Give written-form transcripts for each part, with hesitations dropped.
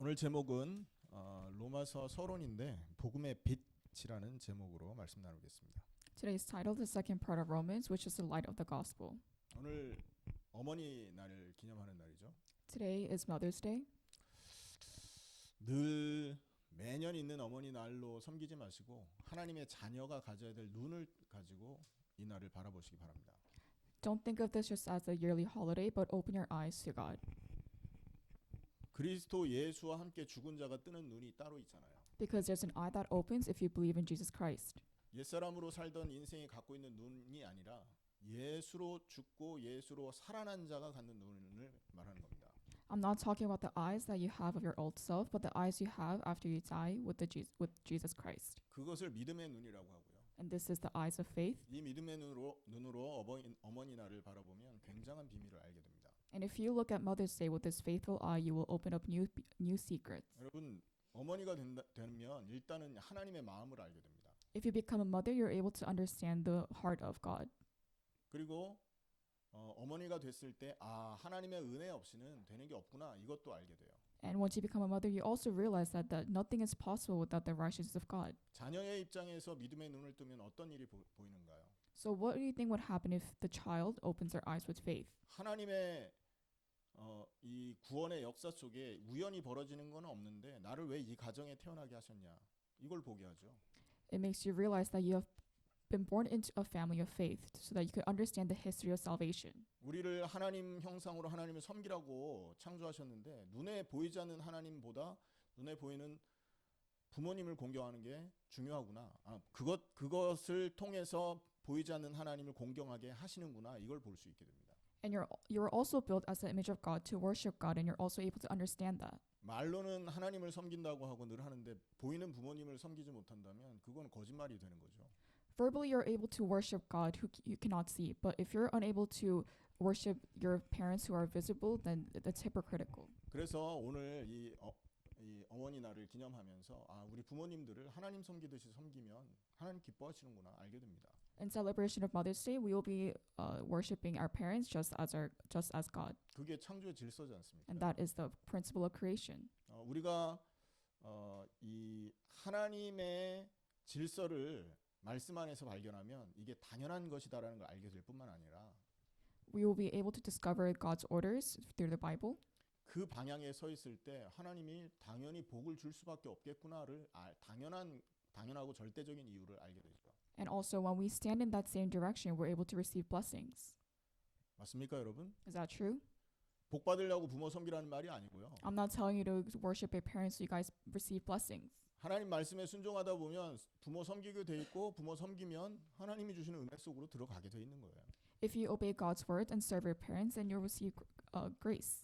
오늘 제목은 로마서 서론인데 복음의 빛이라는 제목으로 말씀 나누겠습니다. Today's title, the second part of Romans, which is the light of the gospel. 오늘 어머니 날을 기념하는 날이죠. Today is Mother's Day. 늘 매년 있는 어머니 날로 섬기지 마시고 하나님의 자녀가 가져야 될 눈을 가지고 이 날을 바라보시기 바랍니다. Don't think of this just as a yearly holiday, but open your eyes to God. 그리스도 예수와 함께 죽은 자가 뜨는 눈이 따로 있잖아요. Because there's an eye that opens if you believe in Jesus Christ. 옛사람으로 살던 인생이 갖고 있는 눈이 아니라 예수로 죽고 예수로 살아난 자가 갖는 눈을 말하는 겁니다. I'm not talking about the eyes that you have of your old self, but the eyes you have after you die with Jesus Christ. 그것을 믿음의 눈이라고 하고요. And this is the eyes of faith. 이 믿음의 눈으로 어머니 날을 바라보면 굉장한 비밀을 알게 됩니다. And if you look at Mother's Day with this faithful eye, you will open up new secrets. 여러분 어머니가 되면 일단은 하나님의 마음을 알게 됩니다. If you become a mother, you're able to understand the heart of God. 그리고 어머니가 됐을 때 하나님의 은혜 없이는 되는 게 없구나 이것도 알게 돼요. And once you become a mother, you also realize that nothing is possible without the righteousness of God. 자녀의 입장에서 믿음의 눈을 뜨면 어떤 일이 보이는가요? So what do you think would happen if the child opens their eyes with faith? 하나님의 이 구원의 역사 속에 우연히 벌어지는 건 없는데 나를 왜 이 가정에 태어나게 하셨냐 이걸 보게 하죠. It makes you realize that you have been born into a family of faith so that you could understand the history of salvation. 우리를 하나님 형상으로 하나님을 섬기라고 창조하셨는데 눈에 보이지 않는 하나님보다 눈에 보이는 부모님을 공경하는 게 중요하구나. 그것을 통해서 보이지 않는 하나님을 공경하게 하시는구나. 이걸 볼 수 있게 됩니다. And you're also built as the image of God to worship God, and you're also able to understand that. 말로는 하나님을 섬긴다고 하고 늘 하는데 보이는 부모님을 섬기지 못한다면 그건 거짓말이 되는 거죠. Verbally, you're able to worship God who you cannot see, but if you're unable to worship your parents who are visible, then that's hypocritical. 그래서 오늘 이 어머니 날을 기념하면서 우리 부모님들을 하나님 섬기듯이 섬기면 하나님 기뻐하시는구나 알게 됩니다. In celebration of Mother's Day, we will be worshiping our parents just as God, 그게 창조의 질서지 않습니까? and that is the principle of creation. 우리가 이 하나님의 질서를 말씀 안에서 발견하면 이게 당연한 것이다라는 걸 알게 될 뿐만 아니라 We will be able to discover God's orders through the Bible. 그 방향에 서 있을 때 하나님이 당연히 복을 줄 수밖에 없겠구나를 당연하고 절대적인 이유를 알게 되죠. And also, when we stand in that same direction, we're able to receive blessings. 맞습니까, 여러분? Is that true? 복 받으려고 부모 섬기라는 말이 아니고요. I'm not telling you to worship your parents so you guys receive blessings. 하나님 말씀에 순종하다 보면 부모 섬기게 돼 있고 부모 섬기면 하나님이 주시는 은혜 속으로 들어가게 돼 있는 거예요. If you obey God's word and serve your parents, then you'll receive grace.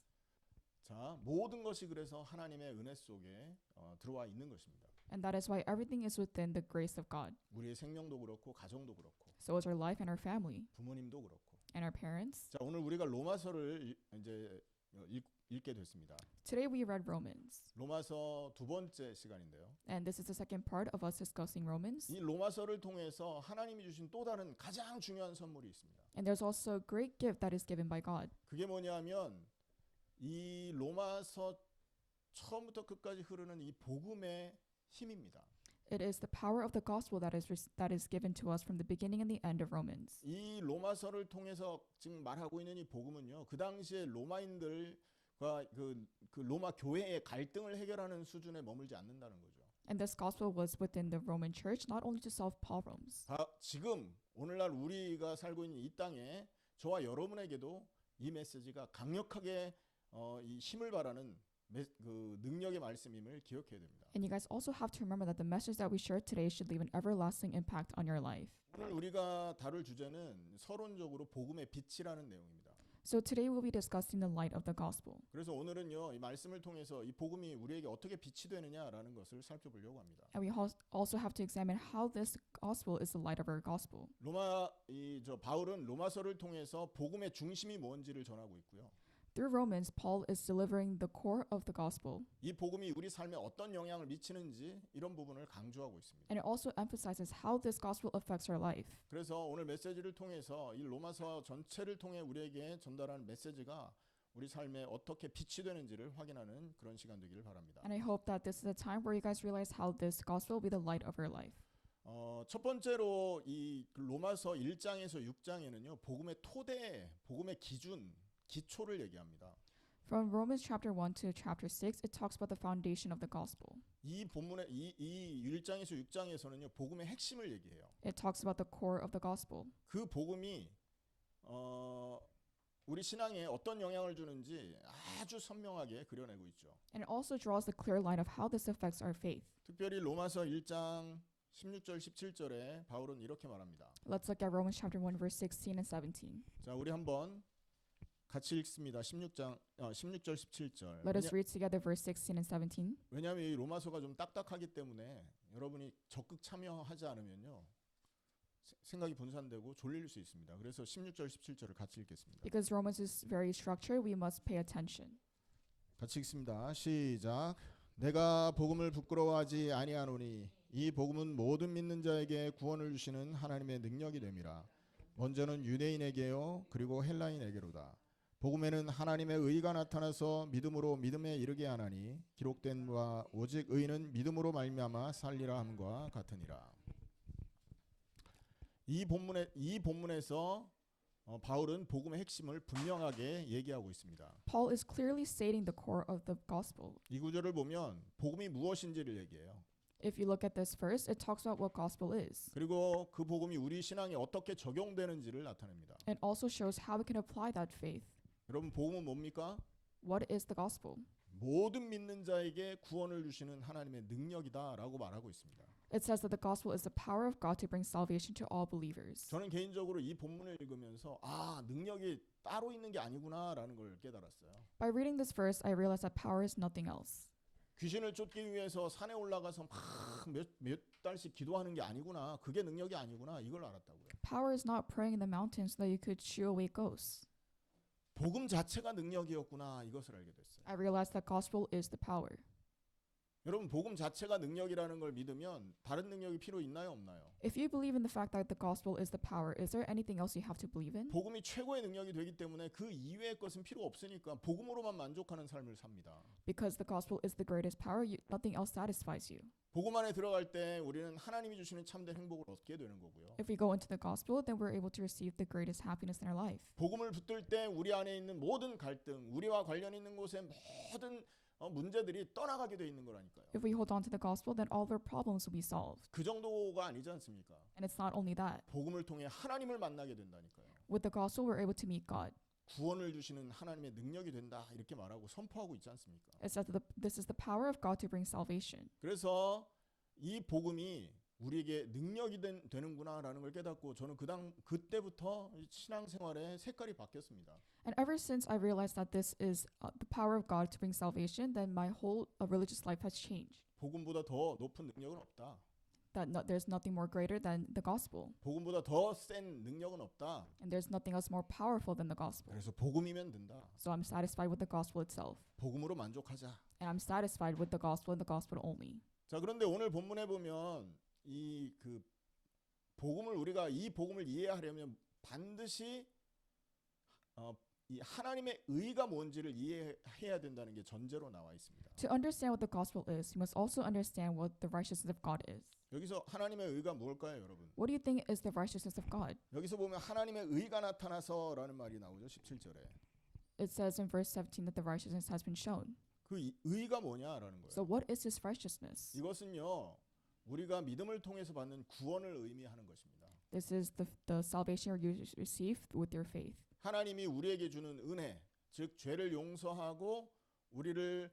자, 모든 것이 그래서 하나님의 은혜 속에 들어와 있는 것입니다. And that is why everything is within the grace of God. 우리의 생명도 그렇고 가정도 그렇고 So is our life and our family 부모님도 그렇고. and our parents. 자, 오늘 우리가 로마서를 이제 읽게 됐습니다. Today we read Romans. 로마서 두 번째 시간인데요. And this is the second part of us discussing Romans. 이 로마서를 통해서 하나님이 주신 또 다른 가장 중요한 선물이 있습니다. And there's also a great gift that is given by God. 그게 뭐냐면 이 로마서 처음부터 끝까지 흐르는 이 복음의 힘입니다. It is the power of the gospel that is given to us from the beginning and the end of Romans. 이 로마서를 통해서 지금 말하고 있는 이 복음은요. 그 당시에 로마인들과 그 로마 교회의 갈등을 해결하는 수준에 머물지 않는다는 거죠. And this gospel was within the Roman church not only to solve problems. 지금 오늘날 우리가 살고 있는 이 땅에 저와 여러분에게도 이 메시지가 강력하게 이 힘을 발하는 그 능력의 말씀임을 기억해야 됩니다. And you guys also have to remember that the message that we share today should leave an everlasting impact on your life. 오늘 우리가 다룰 주제는 서론적으로 복음의 빛이라는 내용입니다. So today we'll be discussing the light of the gospel. 그래서 오늘은요, 이 말씀을 통해서 이 복음이 우리에게 어떻게 빛이 되느냐라는 것을 살펴보려고 합니다. And we also have to examine how this gospel is the light of our gospel. 바울은 로마서를 통해서 복음의 중심이 뭔지를 전하고 있고요. Through Romans, Paul is delivering the core of the gospel. 이 복음이 우리 삶에 어떤 영향을 미치는지 이런 부분을 강조하고 있습니다. And it also emphasizes how this gospel affects our life. 그래서 오늘 메시지를 통해서 이 로마서 전체를 통해 우리에게 전달하는 메시지가 우리 삶에 어떻게 빛이 되는지를 확인하는 그런 시간 되기를 바랍니다. And I hope that this is a time where you guys realize how this gospel will be the light of your life. 첫 번째로 이 로마서 1장에서 6장에는요. 복음의 토대, 복음의 기준, 기초를 얘기합니다. From Romans chapter 1 to chapter 6, it talks about the foundation of the gospel. 이 본문의 이 1장에서 6장에서는요. 복음의 핵심을 얘기해요. It talks about the core of the gospel. 그 복음이 우리 신앙에 어떤 영향을 주는지 아주 선명하게 그려내고 있죠. And it also draws the clear line of how this affects our faith. 특별히 로마서 1장 16절 17절에 바울은 이렇게 말합니다. Let's look at Romans chapter 1 verse 16 and 17. 자, 우리 한번 같이 읽습니다. 16절 17절. Let us read together verse 16 and 17. 왜냐하면 이 로마서가 좀 딱딱하기 때문에 여러분이 적극 참여하지 않으면요. 생각이 분산되고 졸릴 수 있습니다. 그래서 16절 17절을 같이 읽겠습니다. Because Romans is very structured, we must pay attention. 같이 읽습니다. 시작. 내가 복음을 부끄러워하지 아니하노니 이 복음은 모든 믿는 자에게 구원을 주시는 하나님의 능력이 됨이라. 먼저는 유대인에게요 그리고 헬라인에게로다. 복음에는 하나님의 의가 나타나서 믿음으로 믿음에 이르게 하나니 기록된 바 오직 의는 믿음으로 말미암아 살리라 함과 같으니라. 이 본문에서 바울은 복음의 핵심을 분명하게 얘기하고 있습니다. Paul is clearly stating the core of the gospel. 이 구절을 보면 복음이 무엇인지를 얘기해요. If you look at this first, it talks about what gospel is. 그리고 그 복음이 우리 신앙에 어떻게 적용되는지를 나타냅니다. It also shows how we can apply that faith. 여러분 복음은 뭡니까? What is the gospel? 모든 믿는 자에게 구원을 주시는 하나님의 능력이다라고 말하고 있습니다. It says that the gospel is the power of God to bring salvation to all believers. 저는 개인적으로 이 본문을 읽으면서 능력이 따로 있는 게 아니구나라는 걸 깨달았어요. By reading this verse, I realized that power is nothing else. 귀신을 쫓기 위해서 산에 올라가서 몇 달씩 기도하는 게 아니구나. 그게 능력이 아니구나. 이걸 알았다고요. Power is not praying in the mountains so that you could shoo away ghosts. 복음 자체가 능력이었구나. 이것을 알게 됐어요. I realized that gospel is the power. 여러분 복음 자체가 능력이라는 걸 믿으면 다른 능력이 필요 있나요, 없나요? If you believe in the fact that the gospel is the power, is there anything else you have to believe in? 복음이 최고의 능력이 되기 때문에 그 이외의 것은 필요 없으니까 복음으로만 만족하는 삶을 삽니다. Because the gospel is the greatest power, nothing else satisfies you. 복음 안에 들어갈 때 우리는 하나님이 주시는 참된 행복을 얻게 되는 거고요. If we go into the gospel, then we're able to receive the greatest happiness in our life. 복음을 붙들 때 우리 안에 있는 모든 갈등, 우리와 관련 있는 곳의 모든 문제들이 떠나가게 돼 있는 거라니까요. If we hold on to the gospel, then all of our problems will be solved. 그 정도가 아니지 않습니까? And it's not only that. 복음을 통해 하나님을 만나게 된다니까요. With the gospel, we're able to meet God. 구원을 주시는 하나님의 능력이 된다 이렇게 말하고 선포하고 있지 않습니까? It says that this is the power of God to bring salvation. 그래서 이 복음이 우리에게 능력이 되는구나라는 걸 깨닫고 저는 그때부터 신앙생활의 색깔이 바뀌었습니다. And ever since I realized that this is the power of God to bring salvation, then my whole religious life has changed. 복음보다 더 높은 능력은 없다. That there's nothing more greater than the gospel. 복음보다 더 센 능력은 없다. And there's nothing else more powerful than the gospel. 그래서 복음이면 된다. So I'm satisfied with the gospel itself. 복음으로 만족하자. And I'm satisfied with the gospel and the gospel only. 자, 그런데 오늘 본문에 보면 이 복음을 이해하려면 반드시 이 하나님의 의가 뭔지를 이해해야 된다는 게 전제로 나와 있습니다. To understand what the gospel is, you must also understand what the righteousness of God is. 여기서 하나님의 의가 뭘까요, 여러분? What do you think is the righteousness of God? 여기서 보면 하나님의 의가 나타나서라는 말이 나오죠. 17절에. It says in verse 17 that the righteousness has been shown. 그 의가 뭐냐라는 거예요. So what is this righteousness? 이것은요. 우리가 믿음을 통해서 받는 구원을 의미하는 것입니다. This is the salvation you receive with your faith. 하나님이 우리에게 주는 은혜, 즉 죄를 용서하고 우리를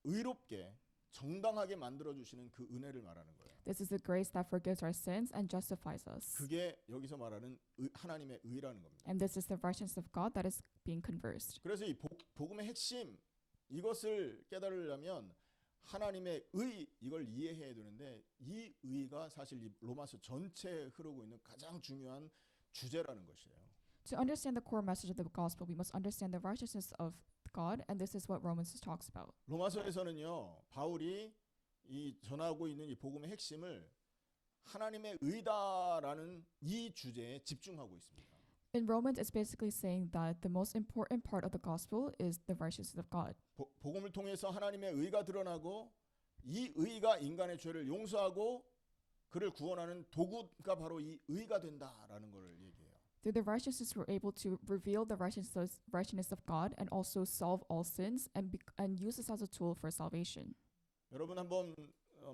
의롭게 정당하게 만들어 주시는 그 은혜를 말하는 거예요. This is the grace that forgives our sins and justifies us. 그게 여기서 말하는 하나님의 의라는 겁니다. And this is the righteousness of God that is being conversed. 그래서 이 복음의 핵심 이것을 깨달으려면 하나님의 의 이걸 이해해야 되는데 이 의가 사실 이 로마서 전체에 흐르고 있는 가장 중요한 주제라는 것이에요. To understand the core message of the gospel, we must understand the righteousness of God, and this is what Romans talks about. 로마서에서는요. 바울이 이 전하고 있는 이 복음의 핵심을 하나님의 의다라는 이 주제에 집중하고 있습니다. In Romans, it's basically saying that the most important part of the gospel is the righteousness of God. 복음을 통해서 하나님의 의가 드러나고 이 의가 인간의 죄를 용서하고 그를 구원하는 도구가 바로 이 의가 된다라는 것을 얘기해요. Through the righteousness, we're able to reveal the righteousness of God and also solve all sins and use this as a tool for salvation. 여러분 한번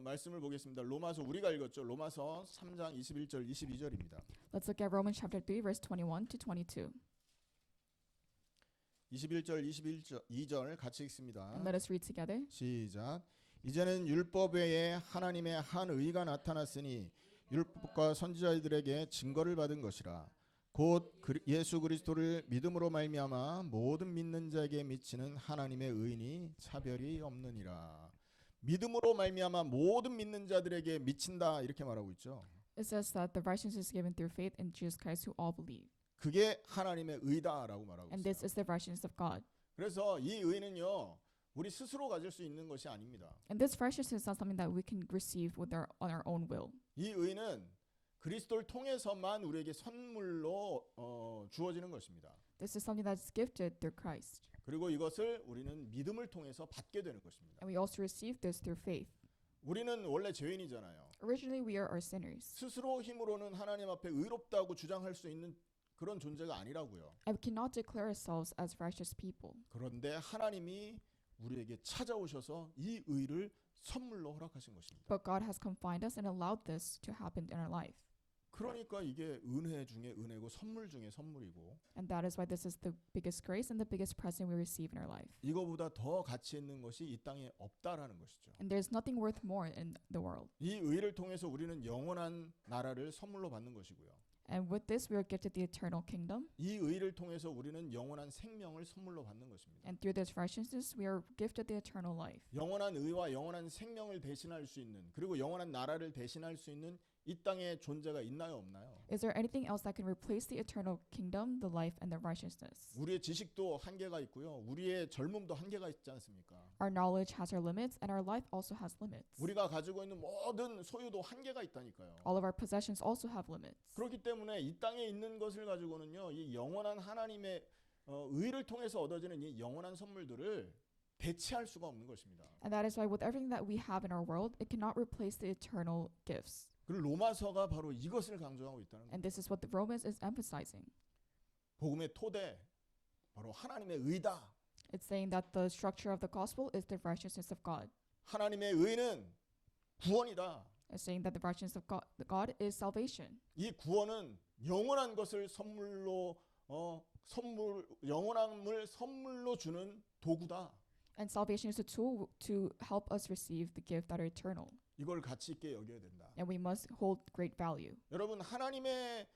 말씀을 보겠습니다. 로마서 우리가 읽었죠. 로마서 3장 21절 22절입니다. Let's look at Romans chapter 3, verse 21 to 22. 21절 22절 같이 읽습니다. And let us read together. 시작. 이제는 율법 외에 하나님의 한 의가 나타났으니 율법과 선지자들에게 증거를 받은 것이라. 곧 예수 그리스도를 믿음으로 말미암아 모든 믿는 자에게 미치는 하나님의 의인이 차별이 없느니라. 믿음으로 말미암아 모든 믿는 자들에게 미친다 이렇게 말하고 있죠. It says that the righteousness is given through faith in Jesus Christ who all believe. 그게 하나님의 의다라고 말하고 And 있어요. this is the righteousness of God. 그래서 이 의는요 우리 스스로 가질 수 있는 것이 아닙니다. And this righteousness is not something that we can receive on our own will. 이 의는 그리스도를 통해서만 우리에게 선물로 주어지는 것입니다. This is something that's gifted through Christ. 그리고 이것을 우리는 믿음을 통해서 받게 되는 것입니다. And we also receive this through faith. 우리는 원래 죄인이잖아요. Originally, we are sinners. 스스로 힘으로는 하나님 앞에 의롭다고 주장할 수 있는 그런 존재가 아니라고요. And we cannot declare ourselves as righteous people. 그런데 하나님이 우리에게 찾아오셔서 이 의를 선물로 허락하신 것입니다. But God has confined us and allowed this to happen in our life. 그러니까 이게 은혜 중에 은혜고 선물 중에 선물이고 And that is why this is the biggest grace and the biggest present we receive in our life. 이거보다 더 가치 있는 것이 이 땅에 없다라는 것이죠. And there's nothing worth more in the world. 이 의를 통해서 우리는 영원한 나라를 선물로 받는 것이고요. And with this, we are gifted the eternal kingdom. 이 의를 통해서 우리는 영원한 생명을 선물로 받는 것입니다. And through this righteousness, we are gifted the eternal life. 영원한 의와 영원한 생명을 대신할 수 있는 그리고 영원한 나라를 대신할 수 있는 이 땅에 존재가 있나요 없나요? Is there anything else that can replace the eternal kingdom, the life, and the righteousness? 우리의 지식도 한계가 있고요. 우리의 젊음도 한계가 있지 않습니까? Our knowledge has our limits, and our life also has limits. 우리가 가지고 있는 모든 소유도 한계가 있다니까요. All of our possessions also have limits. 그렇기 때문에 이 땅에 있는 것을 가지고는요. 이 영원한 하나님의 의를 통해서 얻어지는 이 영원한 선물들을 대체할 수가 없는 것입니다. And that is why with everything that we have in our world, it cannot replace the eternal gifts. 그리고 로마서가 바로 이것을 강조하고 있다는 거예요. And this is what the Romans is emphasizing. 복음의 토대 바로 하나님의 의다. It's saying that the structure of the gospel is the righteousness of God. 하나님의 의는 구원이다. It's saying that the righteousness of God is salvation. 이 구원은 영원한 것을 영원함을 선물로 주는 도구다. And salvation is a tool to help us receive the gift that are eternal. 이걸 가치 있게 여겨야 된다. And we must hold great value. 여러분 하나님의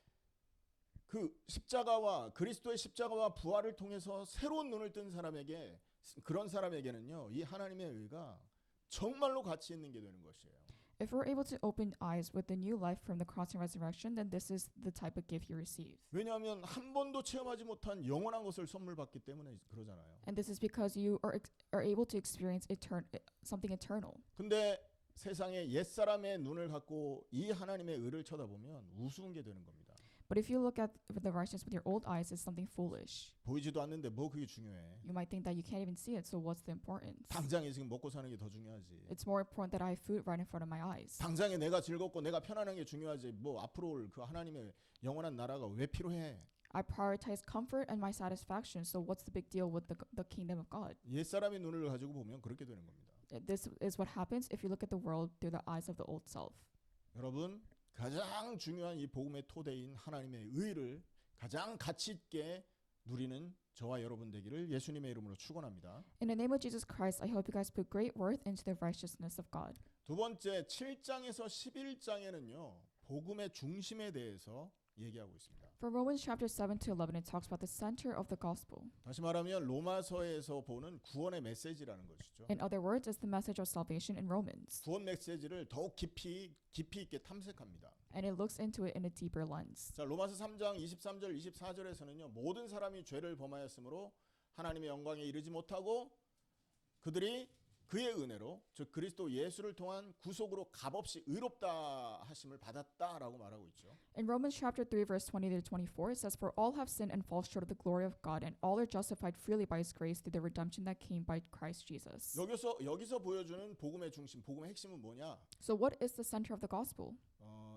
그 십자가와 그리스도의 십자가와 부활을 통해서 새로운 눈을 뜬 사람에게 그런 사람에게는요. 이 하나님의 의가 정말로 가치 있는 게 되는 것이에요. If we're able to open eyes with the new life from the cross and resurrection, then this is the type of gift you receive. 왜냐하면 한 번도 체험하지 못한 영원한 것을 선물 받기 때문에 그러잖아요. And this is because you are able to experience something eternal. 근데 세상의 옛사람의 눈을 갖고 이 하나님의 의를 쳐다보면 우스운 게 되는 겁니다. But if you look at the righteousness with your old eyes, it's something foolish. 보이지도 않는데 뭐 그게 중요해. You might think that you can't even see it, so what's the importance? 당장에 지금 먹고 사는 게 더 중요하지. It's more important that I have food right in front of my eyes. 당장에 내가 즐겁고 내가 편안한 게 중요하지. 뭐 앞으로 올 그 하나님의 영원한 나라가 왜 필요해? I prioritize comfort and my satisfaction, so what's the big deal with the kingdom of God? 옛사람의 눈을 가지고 보면 그렇게 되는 겁니다. This is what happens if you look at the world through the eyes of the old self. 여러분 가장 중요한 이 복음의 토대인 하나님의 의를 가장 가치 있게 누리는 저와 여러분 되기를 예수님의 이름으로 축원합니다. In the name of Jesus Christ, I hope you guys put great worth into the righteousness of God. 두 번째 7장에서 11장에는요. 복음의 중심에 대해서 얘기하고 있습니다. From Romans chapter 7 to 11, it talks about the center of the gospel. 다시 말하면 로마서에서 보는 구원의 메시지라는 것이죠. In other words, it's the message of salvation in Romans. 구원 메시지를 더욱 깊이 있게 탐색합니다. And it looks into it in a deeper lens. 자, 로마서 3장 23절 24절에서는요. 모든 사람이 죄를 범하였으므로 하나님의 영광에 이르지 못하고 그들이 그의 은혜로 즉 그리스도 예수를 통한 구속으로 값없이 의롭다 하심을 받았다라고 말하고 있죠. In Romans chapter 3 verse 20 to 24 it says, "For all have sinned and fall short of the glory of God, and all are justified freely by his grace through the redemption that came by Christ Jesus." 여기서 보여주는 복음의 중심, 복음의 핵심은 뭐냐? So what is the center of the gospel?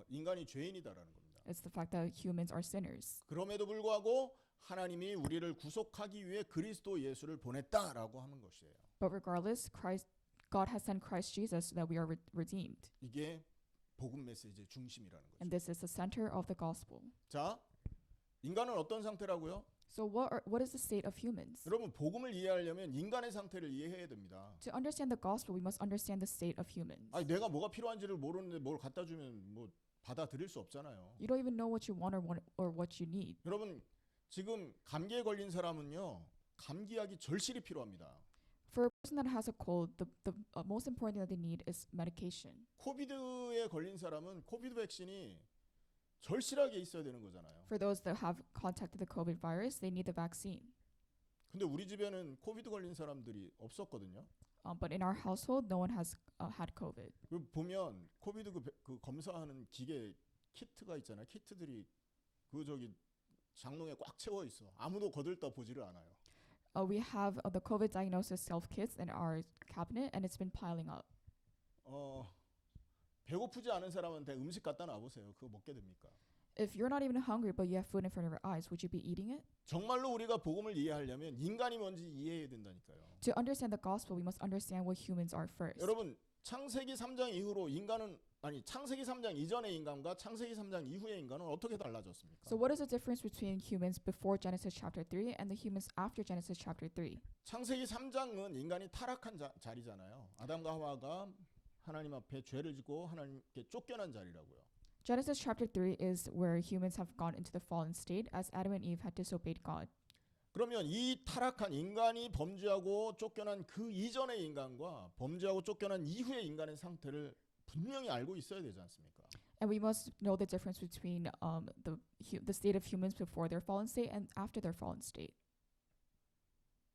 인간이 죄인이다라는 겁니다. It's the fact that humans are sinners. 그럼에도 불구하고 하나님이 우리를 구속하기 위해 그리스도 예수를 보냈다라고 하는 것이에요. But regardless, God has sent Christ Jesus so that we are redeemed. 이게 복음 메시지의 중심이라는 거죠. And this is the center of the gospel. 자, 인간은 어떤 상태라고요? So what is the state of humans? 여러분 복음을 이해하려면 인간의 상태를 이해해야 됩니다. To understand the gospel, we must understand the state of humans. 아니 내가 뭐가 필요한지를 모르는데 뭘 갖다 주면 뭐 받아들일 수 없잖아요. You don't even know what you want or what you need. 여러분 지금 감기에 걸린 사람은요 감기약이 절실히 필요합니다. For a person that has a cold, the most important thing that they need is medication. 코비드에 걸린 사람은 코비드 백신이 절실하게 있어야 되는 거잖아요. For those that have contacted the COVID virus, they need the vaccine. 근데 우리 집에는 코비드 걸린 사람들이 없었거든요. But in our household, no one has had COVID. 그 보면 코비드 그 검사하는 기계 키트가 있잖아요. 키트들이 그 저기 장롱에 꽉 채워 있어. 아무도 거들떠 보지를 않아요. We have the COVID diagnosis self kits in our cabinet, and it's been piling up. 배고프지 않은 사람한테 음식 갖다 놔 보세요. 그거 먹게 됩니까? If you're not even hungry, but you have food in front of your eyes, would you be eating it? 정말로 우리가 복음을 이해하려면 인간이 뭔지 이해해야 된다니까요. To understand the gospel, we must understand what humans are first. 여러분 창세기 3장 이후로 인간은 아니 창세기 3장 이전의 인간과 창세기 3장 이후의 인간은 어떻게 달라졌습니까? So what is the difference between humans before Genesis chapter 3 and the humans after Genesis chapter 3? 창세기 3장은 인간이 타락한 자리잖아요. 아담과 하와가 하나님 앞에 죄를 짓고 하나님께 쫓겨난 자리라고요. Genesis chapter 3 is where humans have gone into the fallen state as Adam and Eve had disobeyed God. 그러면 이 타락한 인간이 범죄하고 쫓겨난 그 이전의 인간과 범죄하고 쫓겨난 이후의 인간의 상태를 분명히 알고 있어야 되지 않습니까? And we must know the difference between the state of humans before their fallen state and after their fallen state.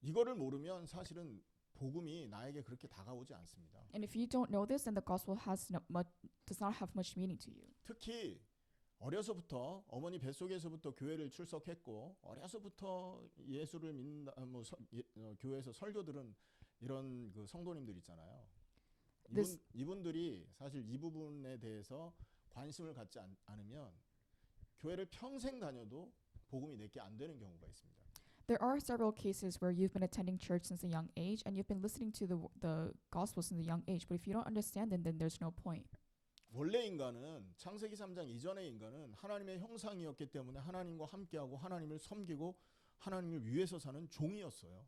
이거를 모르면 사실은 복음이 나에게 그렇게 다가오지 않습니다. And if you don't know this, then the gospel does not have much meaning to you. 특히 어려서부터 어머니 뱃속에서부터 교회를 출석했고 어려서부터 예수를 믿는다 교회에서 설교 들은 이런 그 성도님들 있잖아요. 이분들이 사실 이 부분에 대해서 관심을 갖지 않으면 교회를 평생 다녀도 복음이 내게 안 되는 경우가 있습니다. There are several cases where you've been attending church since a young age and you've been listening to the gospel since a young age, but if you don't understand them, then there's no point. 원래 인간은 창세기 3장 이전의 인간은 하나님의 형상이었기 때문에 하나님과 함께하고 하나님을 섬기고 하나님을 위해서 사는 종이었어요.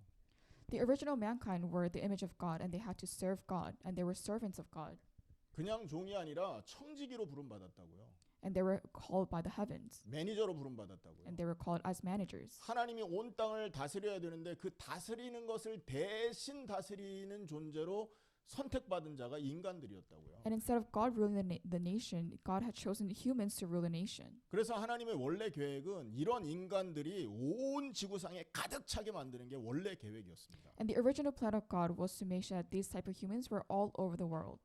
The original mankind were the image of God and they had to serve God and they were servants of God. 그냥 종이 아니라 청지기로 부름받았다고요. And they were called by the heavens 매니저로 부름받았다고요. and they were called as managers. 하나님이 온 땅을 다스려야 되는데 그 다스리는 것을 대신 다스리는 존재로 선택받은 자가 인간들이었다고요. And instead of God ruling the nation, God had chosen humans to rule the nation. 그래서 하나님의 원래 계획은 이런 인간들이 온 지구상에 가득 차게 만드는 게 원래 계획이었습니다. And the original plan of God was to make sure that these type of humans were all over the world.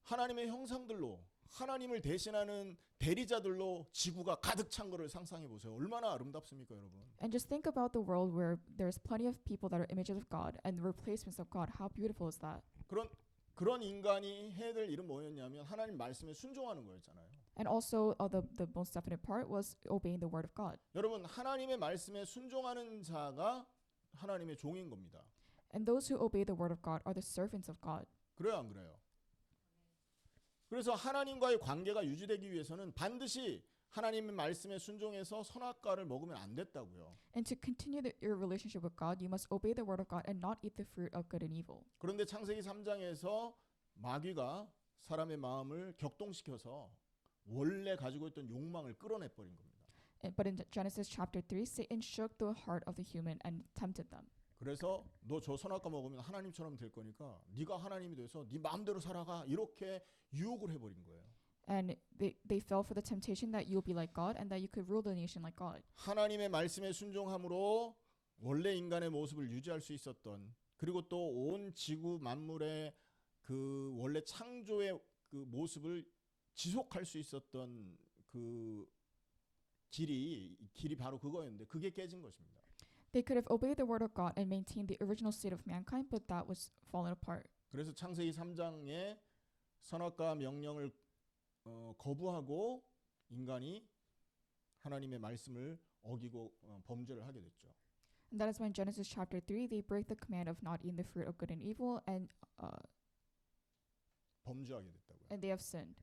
하나님의 형상들로 하나님을 대신하는 대리자들로 지구가 가득 찬 거를 상상해 보세요. 얼마나 아름답습니까, 여러분? And just think about the world where there's plenty of people that are images of God and the replacements of God. How beautiful is that? 그런 인간이 해야 될 일은 뭐였냐면 하나님 말씀에 순종하는 거였잖아요. And also the most definite part was obeying the word of God. 여러분 하나님의 말씀에 순종하는 자가 하나님의 종인 겁니다. And those who obey the word of God are the servants of God. 그래요, 안 그래요? 그래서 하나님과의 관계가 유지되기 위해서는 반드시 하나님의 말씀에 순종해서 선악과를 먹으면 안 됐다고요. And to continue your relationship with God, you must obey the word of God and not eat the fruit of good and evil. 그런데 창세기 3장에서 마귀가 사람의 마음을 격동시켜서 원래 가지고 있던 욕망을 끌어내 버린 겁니다. But in Genesis chapter 3, Satan shook the heart of the human and tempted them. 그래서 너 저 선악과 먹으면 하나님처럼 될 거니까 네가 하나님이 돼서 네 마음대로 살아가 이렇게 유혹을 해버린 거예요. And they fell for the temptation that you'll be like God and that you could rule the nation like God. 하나님의 말씀에 순종함으로 원래 인간의 모습을 유지할 수 있었던, 그리고 또 온 지구 만물의 그 원래 창조의 그 모습을 지속할 수 있었던 그 길이 바로 그거였는데 그게 깨진 것입니다. They could have obeyed the word of God and maintained the original state of mankind, but that was fallen apart. 그래서 창세기 3장에 선악과 명령을 거부하고 인간이 하나님의 말씀을 어기고 범죄를 하게 됐죠. And that is when Genesis chapter 3, they break the command of not eating the fruit of good and evil, 범죄하게 됐다고요. and they have sinned.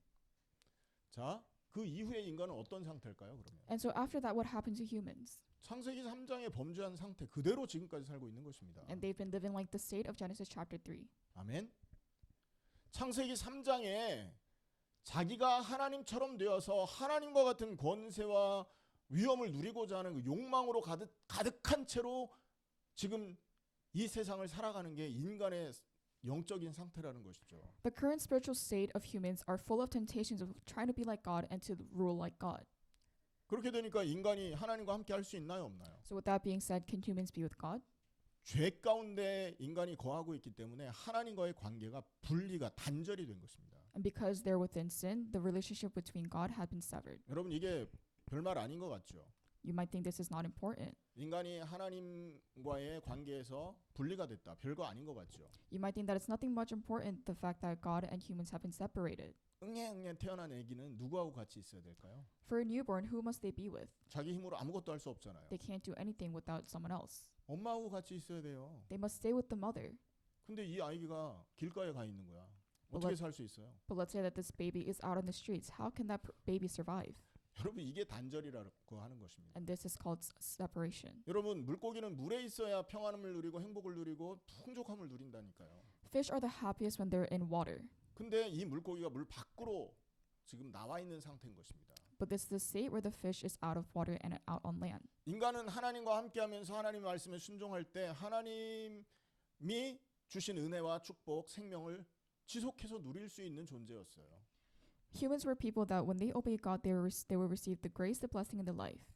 자, 그 이후에 인간은 어떤 상태일까요, 그러면? And so after that, what happened to humans? 창세기 3장에 범죄한 상태 그대로 지금까지 살고 있는 것입니다. And they've been living like the state of Genesis chapter 3. 아멘. 창세기 3장에 자기가 하나님처럼 되어서 하나님과 같은 권세와 위엄을 누리고자 하는 그 욕망으로 가득한 채로 지금 이 세상을 살아가는 게 인간의 영적인 상태라는 것이죠. The current spiritual state of humans are full of temptations of trying to be like God and to rule like God. 그렇게 되니까 인간이 하나님과 함께 할 수 있나요, 없나요? So with that being said, can humans be with God? 죄 가운데 인간이 거하고 있기 때문에 하나님과의 관계가 분리가 단절이 된 것입니다. And because they're within sin, the relationship between God had been severed. 여러분 이게 별말 아닌 것 같죠? You might think this is not important. 인간이 하나님과의 관계에서 분리가 됐다. 별거 아닌 것 같죠? You might think that it's nothing much important, the fact that God and humans have been separated. 응애 태어난 아기는 누구하고 같이 있어야 될까요? For a newborn, who must they be with? 자기 힘으로 아무것도 할 수 없잖아요. They can't do anything without someone else. 엄마하고 같이 있어야 돼요. They must stay with the mother. 근데 이 아이가 길가에 가 있는 거야. 어떻게 살 수 있어요? But let's say that this baby is out on the streets. How can that baby survive? 여러분 이게 단절이라고 하는 것입니다. And this is called separation. 여러분 물고기는 물에 있어야 평안함을 누리고 행복을 누리고 풍족함을 누린다니까요. Fish are the happiest when they're in water. 근데 이 물고기가 물 밖으로 지금 나와 있는 상태인 것입니다. But this is the state where the fish is out of water and out on land. 인간은 하나님과 함께하면서 하나님 말씀에 순종할 때 하나님이 주신 은혜와 축복, 생명을 지속해서 누릴 수 있는 존재였어요. Humans were people that when they obeyed God, they will receive the grace, the blessing, and the life.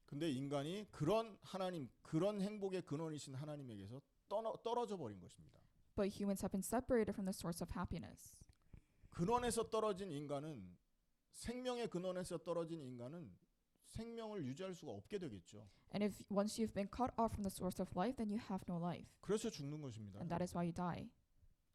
근데 인간이 그런 하나님, 그런 행복의 근원이신 하나님에게서 떨어져 버린 것입니다. But humans have been separated from the source of happiness. 근원에서 떨어진 인간은 생명의 근원에서 떨어진 인간은 생명을 유지할 수가 없게 되겠죠. And if once you've been cut off from the source of life, then you have no life. 그래서 죽는 것입니다. And that is why you die.